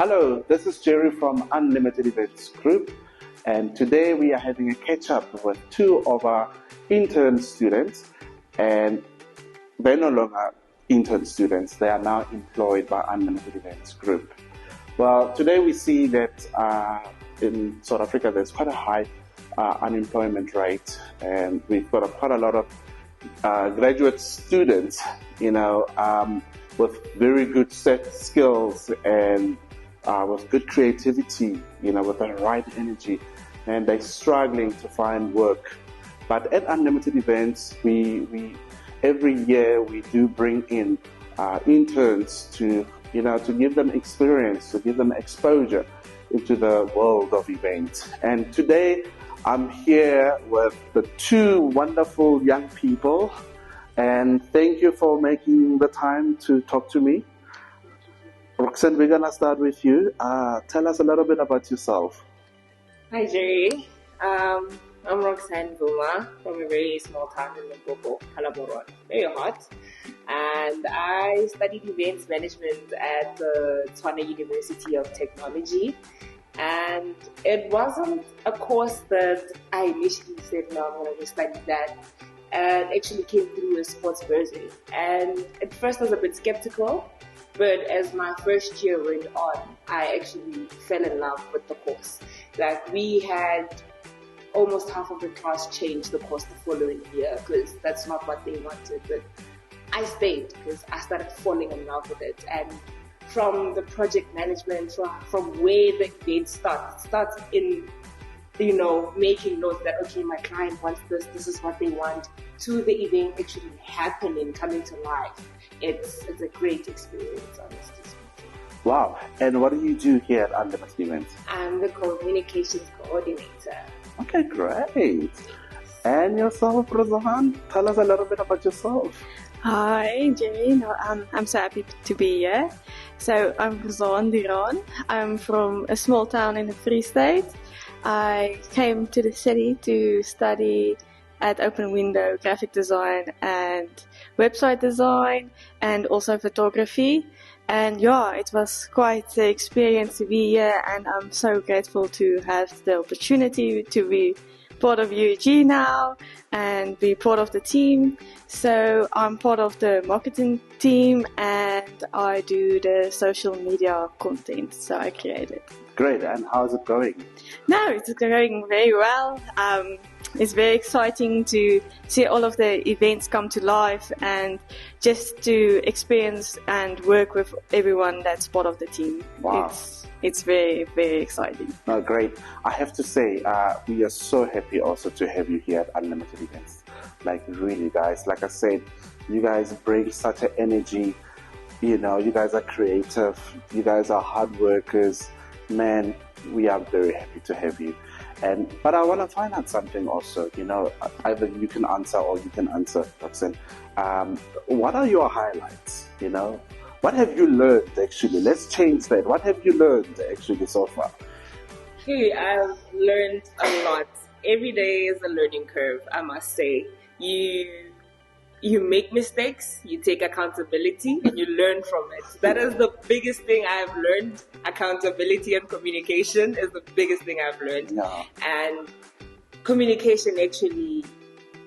Hello, this is Jerry from Unlimited Events Group, and today we are having a catch-up with two of our intern students, and they're no longer intern students, they are now employed by Unlimited Events Group. Well, today we see that in South Africa there's quite a high unemployment rate, and we've got quite a lot of graduate students, with very good set skills and with good creativity, with the right energy, and they're struggling to find work. But at Unlimited Events, we every year we do bring in interns to give them experience, to give them exposure into the world of events. And today I'm here with the two wonderful young people, and thank you for making the time to talk to me. Roxanne, we're going to start with you. Tell us a little bit about yourself. Hi, Jerry. I'm Roxanne Vuma from a very small town in Limpopo, Kalaboron. Very hot. And I studied events management at the Tshwane University of Technology. And it wasn't a course that I initially said, no, I'm going to study that. And actually came through a sports bursary. And at first I was a bit skeptical. But as my first year went on, I actually fell in love with the course. Like, we had almost half of the class change the course the following year because that's not what they wanted. But I stayed because I started falling in love with it. And from the project management, from where the event starts in, making notes that, okay, my client wants this is what they want, to the event actually happening, coming to life. It's a great experience, honestly speaking. Wow. And what do you do here at Unlimited Events? I'm the communications coordinator. Okay, great. And yourself, Rosahan? Tell us a little bit about yourself. Hi, Jerry. I'm so happy to be here. So I'm Rosahan Diran. I'm from a small town in the Free State. I came to the city to study at Open Window graphic design and website design and also photography. And it was quite the experience to be here, and I'm so grateful to have the opportunity to be part of UEG now and be part of the team. So I'm part of the marketing team and I do the social media content, so I create it. Great, and how's it going? No, it's going very well. It's very exciting to see all of the events come to life and just to experience and work with everyone that's part of the team. Wow. It's very, very exciting. Oh, great. I have to say, we are so happy also to have you here at Unlimited Events. Like, really, guys, like I said, you guys bring such an energy. You guys are creative. You guys are hard workers. Man, we are very happy to have you. But I want to find out something also, either you can answer or you can answer, Roxanne. What are your highlights, What have you learned, actually? Let's change that. What have you learned, actually, so far? Hey, I've learned a lot. Every day is a learning curve, I must say. You make mistakes, you take accountability, and you learn from it. That is the biggest thing I've learned. Accountability and communication is the biggest thing I've learned. Yeah. And communication actually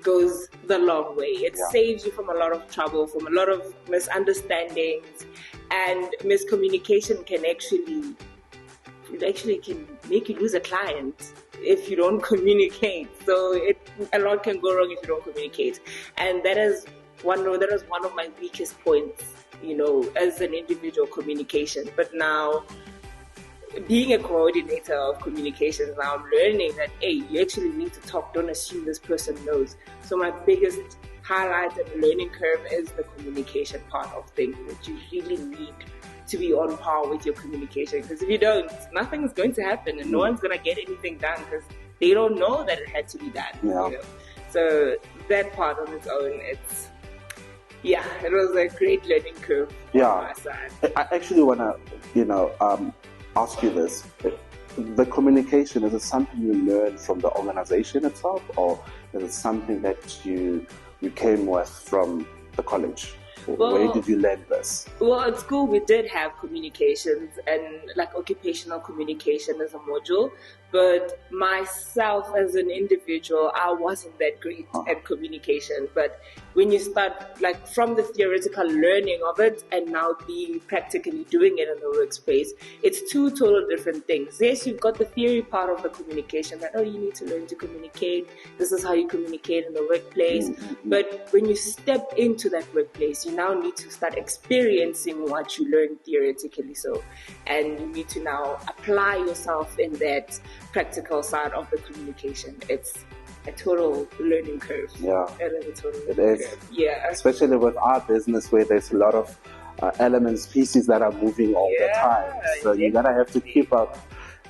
goes the long way. It saves you from a lot of trouble, from a lot of misunderstandings, and miscommunication can actually can make you lose a client if you don't communicate. So a lot can go wrong if you don't communicate, and that is one of my weakest points, as an individual, communication. But now, being a coordinator of communications, now I'm learning that, hey, you actually need to talk. Don't assume this person knows. So my biggest highlight and learning curve is the communication part of things, that you really need to be on par with your communication, because if you don't, nothing's going to happen and no one's going to get anything done because they don't know that it had to be done. Yeah. So that part on its own, it was a great learning curve on my side. I actually want to, ask you this. The communication, is it something you learn from the organization itself, or is it something that you came with from the college? Where did you learn this? Well, at school we did have communications and like occupational communication as a module, but myself as an individual, I wasn't that great at communication. But when you start like from the theoretical learning of it and now being practically doing it in the workspace, it's two total different things. Yes, you've got the theory part of the communication that, you need to learn to communicate. This is how you communicate in the workplace. But when you step into that workplace, you now need to start experiencing what you learned theoretically. And you need to now apply yourself in that practical side of the communication. It's a total learning curve. Yeah, it is a total it learning is. curve. Yeah, especially with our business where there's a lot of elements, pieces that are moving all the time. So you gotta have to keep up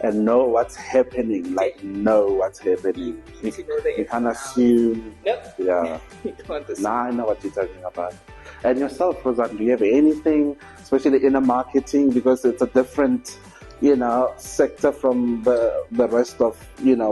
and know what's happening. Like know what's happening. You can't assume. Nope. Yeah. You can't assume. Now I know what you're talking about. And yourself, Rosanne, do you have anything, especially in the marketing, because it's a different, sector from the rest of,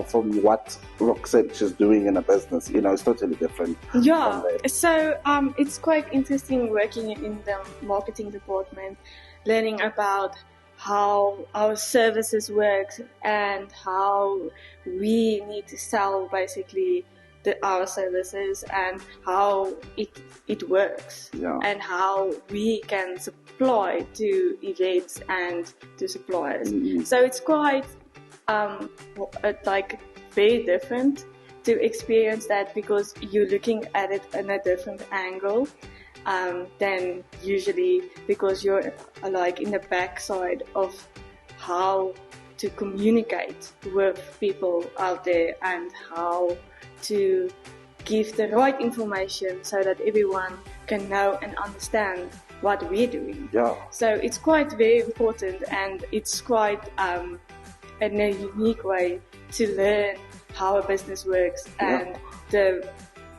from what Roxanne is doing in a business. It's totally different. Yeah. So it's quite interesting working in the marketing department, learning about how our services work and how we need to sell basically our services and how it works, and how we can supply to events and to suppliers. So it's quite like very different to experience that, because you're looking at it in a different angle than usually, because you're like in the backside of how to communicate with people out there and how to give the right information so that everyone can know and understand what we're doing. Yeah. So it's quite very important, and it's quite in a unique way to learn how a business works and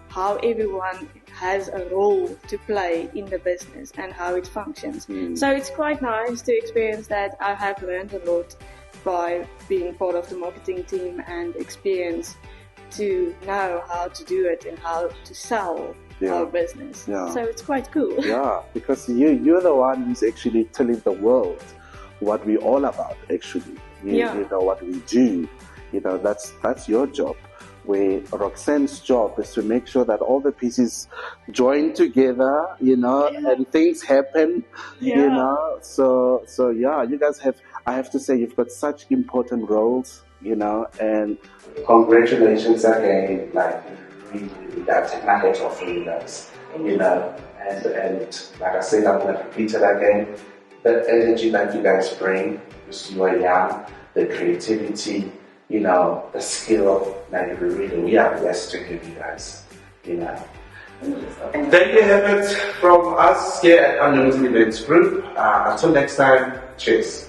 how everyone has a role to play in the business and how it functions. So it's quite nice to experience that. I have learned a lot by being part of the marketing team and experience to know how to do it and how to sell our business. So it's quite cool. Yeah, because you're the one who's actually telling the world what we're all about, actually. You know what we do. That's your job. Where Roxanne's job is to make sure that all the pieces join together, and things happen, So you guys I have to say, you've got such important roles, and congratulations again. Like, really, that technology of you guys, and like I said, I'm going to repeat it again. The energy that you guys bring, because you are young, the creativity, the skill, like we are blessed to give you guys, There you have it from us here at Unlimited Events Group. Until next time, cheers.